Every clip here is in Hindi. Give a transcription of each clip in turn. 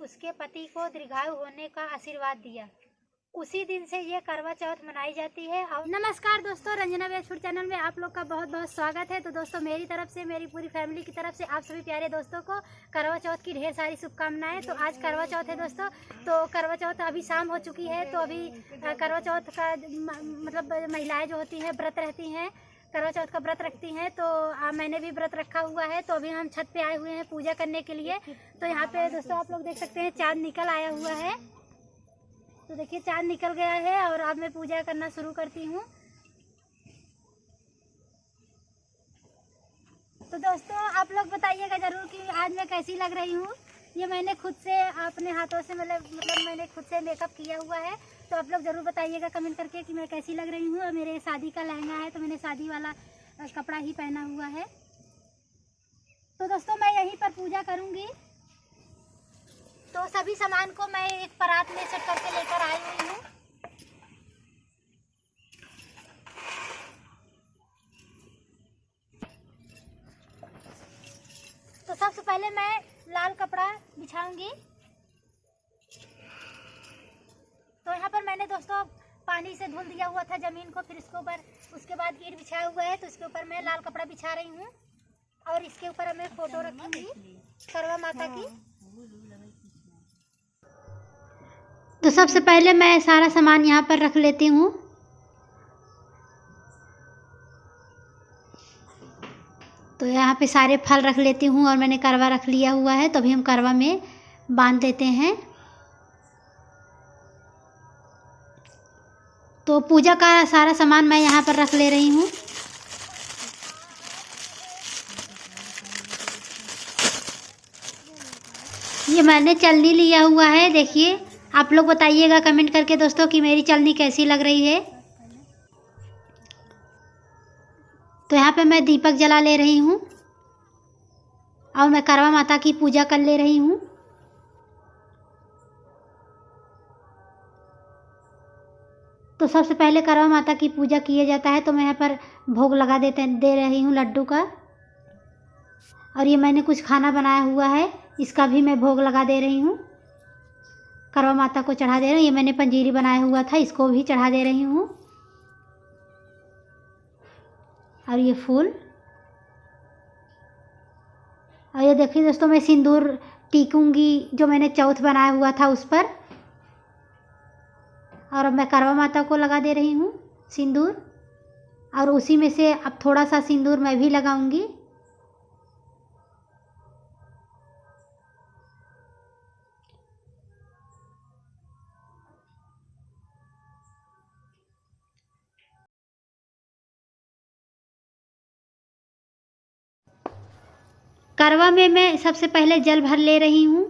उसके पति को दीर्घायु होने का आशीर्वाद दिया। उसी दिन से ये करवा चौथ मनाई जाती है। और नमस्कार दोस्तों, रंजना वेब फूड चैनल में आप लोग का बहुत बहुत स्वागत है। तो दोस्तों, मेरी तरफ से, मेरी पूरी फैमिली की तरफ से आप सभी प्यारे दोस्तों को करवा चौथ की ढेर सारी शुभकामनाएं। तो आज करवा चौथ है दोस्तों। तो करवा चौथ अभी शाम हो चुकी है। तो अभी करवा चौथ का मतलब महिलाएं जो होती हैं व्रत रहती हैं, करवा चौथ का व्रत रखती हैं। तो मैंने भी व्रत रखा हुआ है। तो अभी हम छत पे आए हुए हैं पूजा करने के लिए। तो यहाँ पे दोस्तों आप लोग देख सकते हैं चाँद निकल आया हुआ है। तो देखिए चाँद निकल गया है और अब मैं पूजा करना शुरू करती हूँ। तो दोस्तों आप लोग बताइएगा ज़रूर कि आज मैं कैसी लग रही हूँ। ये मैंने खुद से अपने हाथों से मतलब मैंने खुद से मेकअप किया हुआ है। तो आप लोग ज़रूर बताइएगा कमेंट करके कि मैं कैसी लग रही हूँ। और मेरे शादी का लहंगा है तो मैंने शादी वाला कपड़ा ही पहना हुआ है। तो दोस्तों मैं यहीं पर पूजा करूँगी। तो सभी सामान को मैं एक परात में सेट करके लेकर आई हुई हूँ। तो सबसे पहले मैं लाल कपड़ा बिछाऊंगी। तो यहाँ पर मैंने दोस्तों पानी से धुल दिया हुआ था ज़मीन को, फिर इसके ऊपर उसके बाद ईंट बिछाया हुआ है। तो इसके ऊपर मैं लाल कपड़ा बिछा रही हूँ और इसके ऊपर मैं फोटो रखूंगी करवा माता की। तो सबसे पहले मैं सारा सामान यहाँ पर रख लेती हूँ। तो यहाँ पे सारे फल रख लेती हूँ और मैंने करवा रख लिया हुआ है। तो अभी हम करवा में बांध देते हैं। तो पूजा का सारा सामान मैं यहाँ पर रख ले रही हूँ। ये मैंने चलनी लिया हुआ है। देखिए आप लोग बताइएगा कमेंट करके दोस्तों कि मेरी चलनी कैसी लग रही है। तो यहाँ पे मैं दीपक जला ले रही हूँ और मैं करवा माता की पूजा कर ले रही हूँ। तो सबसे पहले करवा माता की पूजा किया जाता है। तो मैं यहाँ पर भोग लगा दे रही हूँ लड्डू का। और ये मैंने कुछ खाना बनाया हुआ है, इसका भी मैं भोग लगा दे रही हूँ। करवा माता को चढ़ा दे रही हूँ। ये मैंने पंजीरी बनाया हुआ था, इसको भी चढ़ा दे रही हूँ। और ये फूल, और ये देखिए दोस्तों मैं सिंदूर टीकूंगी जो मैंने चौथ बनाया हुआ था उस पर। और अब मैं करवा माता को लगा दे रही हूँ सिंदूर। और उसी में से अब थोड़ा सा सिंदूर मैं भी लगाऊंगी। करवा में मैं सबसे पहले जल भर ले रही हूँ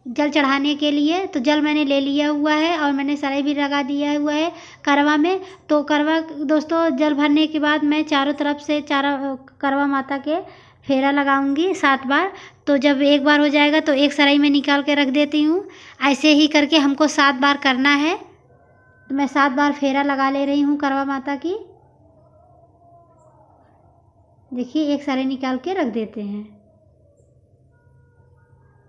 जल चढ़ाने के लिए। तो जल मैंने ले लिया हुआ है और मैंने सराय भी लगा दिया हुआ है करवा में। तो करवा दोस्तों जल भरने के बाद मैं चारों तरफ से करवा माता के फेरा लगाऊंगी 7 बार। तो जब एक बार हो जाएगा तो एक सराय में निकाल के रख देती हूँ। ऐसे ही करके हमको 7 बार करना है। तो मैं 7 बार फेरा लगा ले रही हूँ करवा माता की। देखिए एक सराय निकाल के रख देते हैं।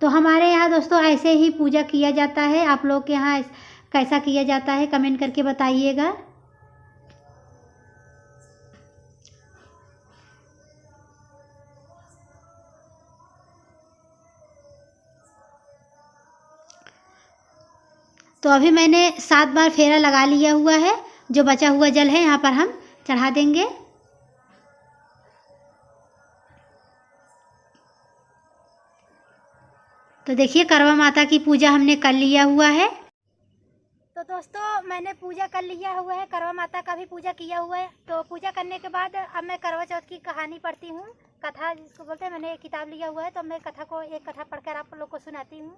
तो हमारे यहाँ दोस्तों ऐसे ही पूजा किया जाता है। आप लोग के यहाँ कैसा किया जाता है कमेंट करके बताइएगा। तो अभी मैंने 7 बार फेरा लगा लिया हुआ है। जो बचा हुआ जल है यहाँ पर हम चढ़ा देंगे। तो देखिए करवा माता की पूजा हमने कर लिया हुआ है। तो दोस्तों मैंने पूजा कर लिया हुआ है, करवा माता का भी पूजा किया हुआ है। तो पूजा करने के बाद अब मैं करवा चौथ की कहानी पढ़ती हूँ। कथा जिसको बोलते हैं, मैंने एक किताब लिया हुआ है। तो मैं एक कथा पढ़कर आप लोग को सुनाती हूँ।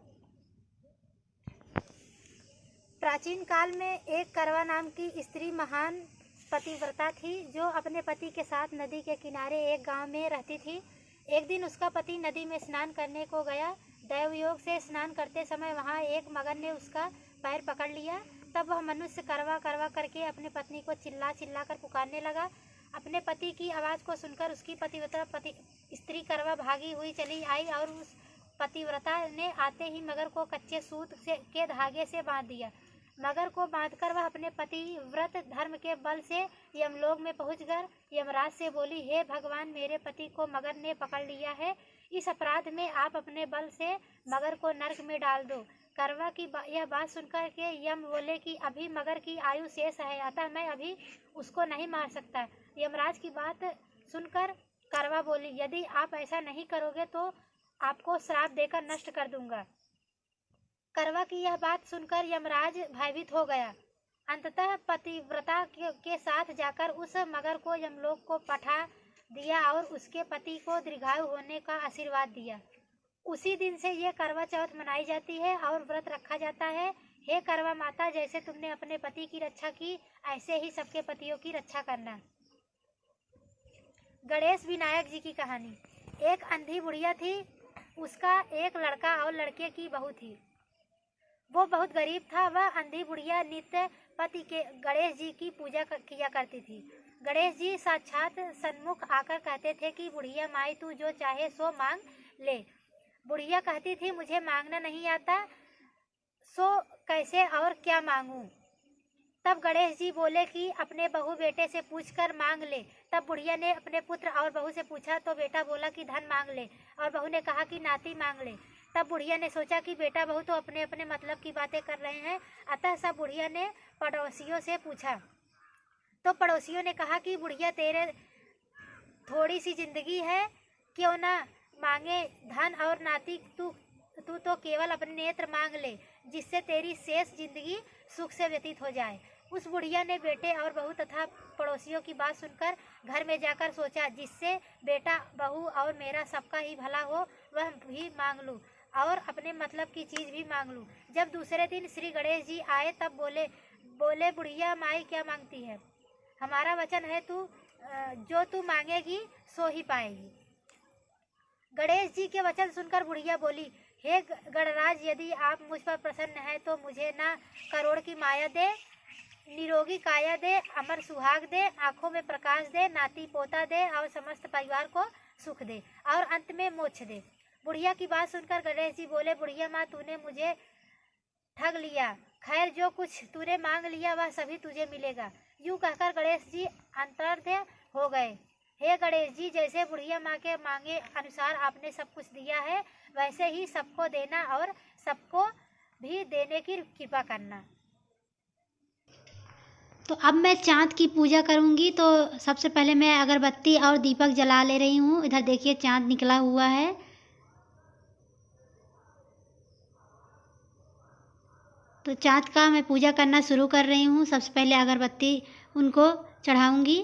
प्राचीन काल में एक करवा नाम की स्त्री महान पतिव्रता थी जो अपने पति के साथ नदी के किनारे एक गांव में रहती थी। एक दिन उसका पति नदी में स्नान करने को गया। दैवयोग से स्नान करते समय वहां एक मगर ने उसका पैर पकड़ लिया। तब वह मनुष्य करवा करवा करके अपने पत्नी को चिल्ला चिल्ला कर पुकारने लगा। अपने पति की आवाज़ को सुनकर उसकी पतिव्रता स्त्री करवा भागी हुई चली आई और पतिव्रता ने आते ही मगर को कच्चे सूत के धागे से बांध दिया। मगर को बांधकर वह अपने पतिव्रत धर्म के बल से यमलोक में पहुंचकर यमराज से बोली, हे भगवान, मेरे पति को मगर ने पकड़ लिया है। इस अपराध में आप अपने बल से मगर को नरक में डाल दो। करवा की यह बात सुनकर के यम बोले कि अभी मगर की आयु शेष है, अतः मैं अभी उसको नहीं मार सकता। यमराज की बात सुनकर करवा बोली, यदि आप ऐसा नहीं करोगे तो आपको श्राप देकर नष्ट कर दूंगा। करवा की यह बात सुनकर यमराज भयभीत हो गया। अंततः पतिव्रता के साथ जाकर उस मगर को यमलोक को पठा दिया और उसके पति को दीर्घायु होने का आशीर्वाद दिया। उसी दिन से ये करवा चौथ मनाई जाती है और व्रत रखा जाता है। हे करवा माता, जैसे तुमने अपने पति की रक्षा की, ऐसे ही सबके पतियों की रक्षा करना। गणेश विनायक जी की कहानी। एक अंधी बुढ़िया थी, उसका एक लड़का और लड़के की बहू थी। वो बहुत गरीब था। वह अंधी बुढ़िया नित्य पति के गणेश जी की पूजा किया करती थी। गणेश जी साक्षात सन्मुख आकर कहते थे कि बुढ़िया माई, तू जो चाहे सो मांग ले। बुढ़िया कहती थी, मुझे मांगना नहीं आता, सो कैसे और क्या मांगूं। तब गणेश जी बोले कि अपने बहू बेटे से पूछकर मांग ले। तब बुढ़िया ने अपने पुत्र और बहू से पूछा तो बेटा बोला कि धन मांग ले और बहू ने कहा कि नाती मांग ले। तब बुढ़िया ने सोचा कि बेटा बहू तो अपने अपने मतलब की बातें कर रहे हैं, अतः सब बुढ़िया ने पड़ोसियों से पूछा। तो पड़ोसियों ने कहा कि बुढ़िया, तेरे थोड़ी सी जिंदगी है, क्यों ना मांगे धन और नाती, तू तो केवल अपने नेत्र मांग ले, जिससे तेरी शेष जिंदगी सुख से व्यतीत हो जाए। उस बुढ़िया ने बेटे और बहू तथा पड़ोसियों की बात सुनकर घर में जाकर सोचा, जिससे बेटा बहू और मेरा सबका ही भला हो, वह भी मांग लूँ और अपने मतलब की चीज़ भी मांग लूँ। जब दूसरे दिन श्री गणेश जी आए तब बोले बुढ़िया माई, क्या मांगती है? हमारा वचन है, जो तू मांगेगी सो ही पाएगी। गणेश जी के वचन सुनकर बुढ़िया बोली, हे गणराज, यदि आप मुझ पर प्रसन्न हैं तो मुझे ना करोड़ की माया दे, निरोगी काया दे, अमर सुहाग दे, आंखों में प्रकाश दे, नाती पोता दे और समस्त परिवार को सुख दे और अंत में मोक्ष दे। बुढ़िया की बात सुनकर गणेश जी बोले, बुढ़िया माँ, तूने मुझे ठग लिया। खैर, जो कुछ तूने मांग लिया वह सभी तुझे मिलेगा। यूँ कहकर गणेश जी अंतर्ध्य हो गए। हे गणेश जी, जैसे बुढ़िया माँ के मांगे अनुसार आपने सब कुछ दिया है, वैसे ही सबको देना और सबको भी देने की कृपा करना। तो अब मैं चाँद की पूजा करूँगी। तो सबसे पहले मैं अगरबत्ती और दीपक जला ले रही हूँ। इधर देखिए चाँद निकला हुआ है। तो चाँद का मैं पूजा करना शुरू कर रही हूँ। सबसे पहले अगरबत्ती उनको चढ़ाऊँगी।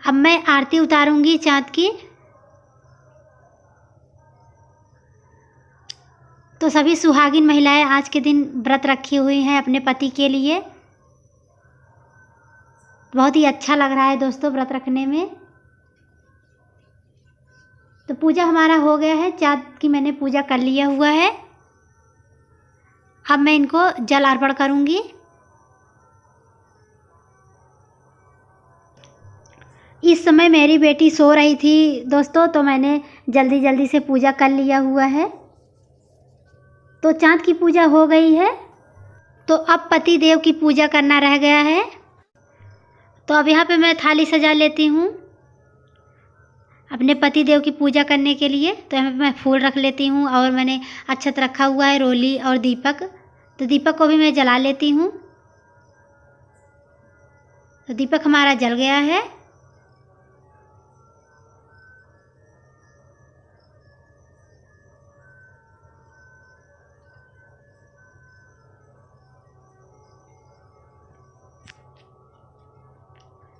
अब मैं आरती उतारूँगी चाँद की। तो सभी सुहागिन महिलाएं आज के दिन व्रत रखी हुई हैं अपने पति के लिए। बहुत ही अच्छा लग रहा है दोस्तों व्रत रखने में। तो पूजा हमारा हो गया है, चाँद की मैंने पूजा कर लिया हुआ है। अब मैं इनको जल अर्पण करूँगी। इस समय मेरी बेटी सो रही थी दोस्तों, तो मैंने जल्दी जल्दी से पूजा कर लिया हुआ है। तो चाँद की पूजा हो गई है। तो अब पति देव की पूजा करना रह गया है। तो अब यहाँ पे मैं थाली सजा लेती हूँ अपने पति देव की पूजा करने के लिए। तो यहाँ पे मैं फूल रख लेती हूँ और मैंने अक्षत रखा हुआ है, रोली और दीपक। तो दीपक को भी मैं जला लेती हूँ। तो दीपक हमारा जल गया है।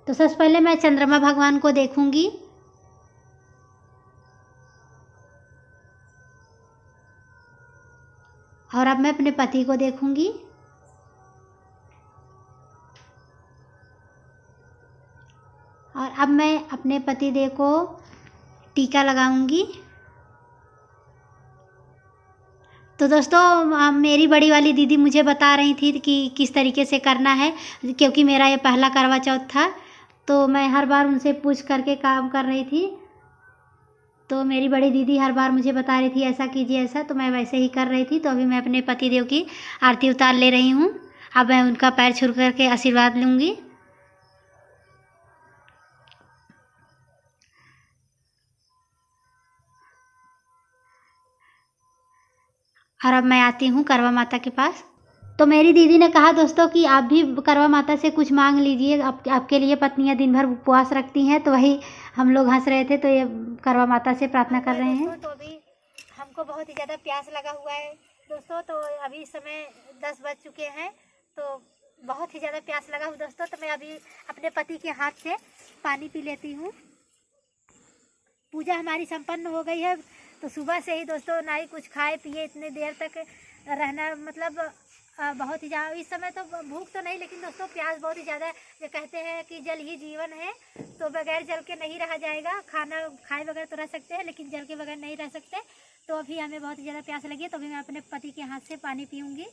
तो सबसे पहले मैं चंद्रमा भगवान को देखूंगी। और अब मैं अपने पति को देखूंगी। और अब मैं अपने पति देव को टीका लगाऊंगी। तो दोस्तों मेरी बड़ी वाली दीदी मुझे बता रही थी कि किस तरीके से करना है, क्योंकि मेरा ये पहला करवा चौथ था। तो मैं हर बार उनसे पूछ करके काम कर रही थी। तो मेरी बड़ी दीदी हर बार मुझे बता रही थी ऐसा कीजिए ऐसा, तो मैं वैसे ही कर रही थी। तो अभी मैं अपने पतिदेव की आरती उतार ले रही हूँ। अब मैं उनका पैर छू करके आशीर्वाद लूँगी। और अब मैं आती हूँ करवा माता के पास। तो मेरी दीदी ने कहा दोस्तों कि आप भी करवा माता से कुछ मांग लीजिए, आपके लिए पत्नियां दिन भर उपवास रखती हैं। तो वही हम लोग हंस रहे थे, तो ये करवा माता से प्रार्थना कर रहे हैं। तो अभी हमको बहुत ही ज़्यादा प्यास लगा हुआ है दोस्तों। तो अभी समय 10 बज चुके हैं, तो बहुत ही ज़्यादा प्यास लगा हुआ दोस्तों। तो मैं अभी अपने पति के हाथ से पानी पी लेती हूँ। पूजा हमारी संपन्न हो गई है। तो सुबह से ही दोस्तों ना ही कुछ खाए पिए, इतने देर तक रहना मतलब बहुत ही ज़्यादा। इस समय तो भूख तो नहीं, लेकिन दोस्तों प्यास बहुत ही ज़्यादा। जो कहते हैं कि जल ही जीवन है, तो बगैर जल के नहीं रहा जाएगा। खाना खाए बगैर तो रह सकते हैं, लेकिन जल के बगैर नहीं रह सकते। तो अभी हमें बहुत ही ज़्यादा प्यास लगी है, तो अभी मैं अपने पति के हाथ से पानी पीऊँगी।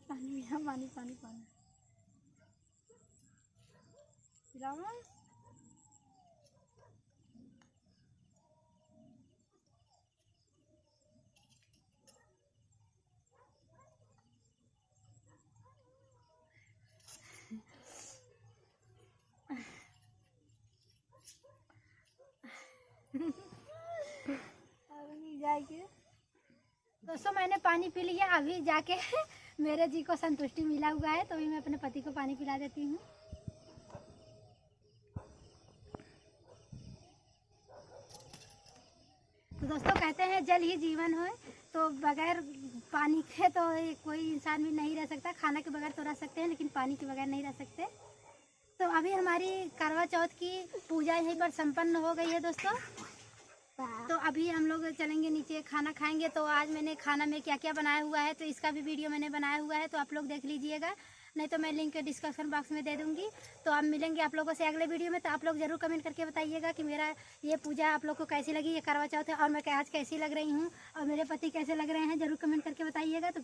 पानी पानी पानी पानी पिलावा। दोस्तों मैंने पानी पी लिया। अभी जाके मेरे जी को संतुष्टि मिला हुआ है, तो अभी मैं अपने पति को पानी पिला देती हूँ। तो दोस्तों कहते हैं जल ही जीवन है, तो बगैर पानी के तो कोई इंसान भी नहीं रह सकता। खाना के बगैर तो रह सकते हैं, लेकिन पानी के बगैर नहीं रह सकते। तो अभी हमारी करवा चौथ की पूजा यहीं पर संपन्न हो गई है दोस्तों। तो अभी हम लोग चलेंगे नीचे, खाना खाएंगे। तो आज मैंने खाना में क्या क्या बनाया हुआ है, तो इसका भी वीडियो मैंने बनाया हुआ है, तो आप लोग देख लीजिएगा। नहीं तो मैं लिंक डिस्क्रिप्शन बॉक्स में दे दूंगी। तो अब मिलेंगे आप लोगों से अगले वीडियो में। तो आप लोग ज़रूर कमेंट करके बताइएगा कि मेरा ये पूजा आप लोग को कैसी लगी, ये करवा चौथ है, और मैं आज कैसी लग रही हूँ, और मेरे पति कैसे लग रहे हैं। ज़रूर कमेंट करके बताइएगा। तो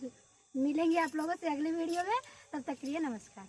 मिलेंगे आप लोगों से अगले वीडियो में। तब तक के लिए नमस्कार।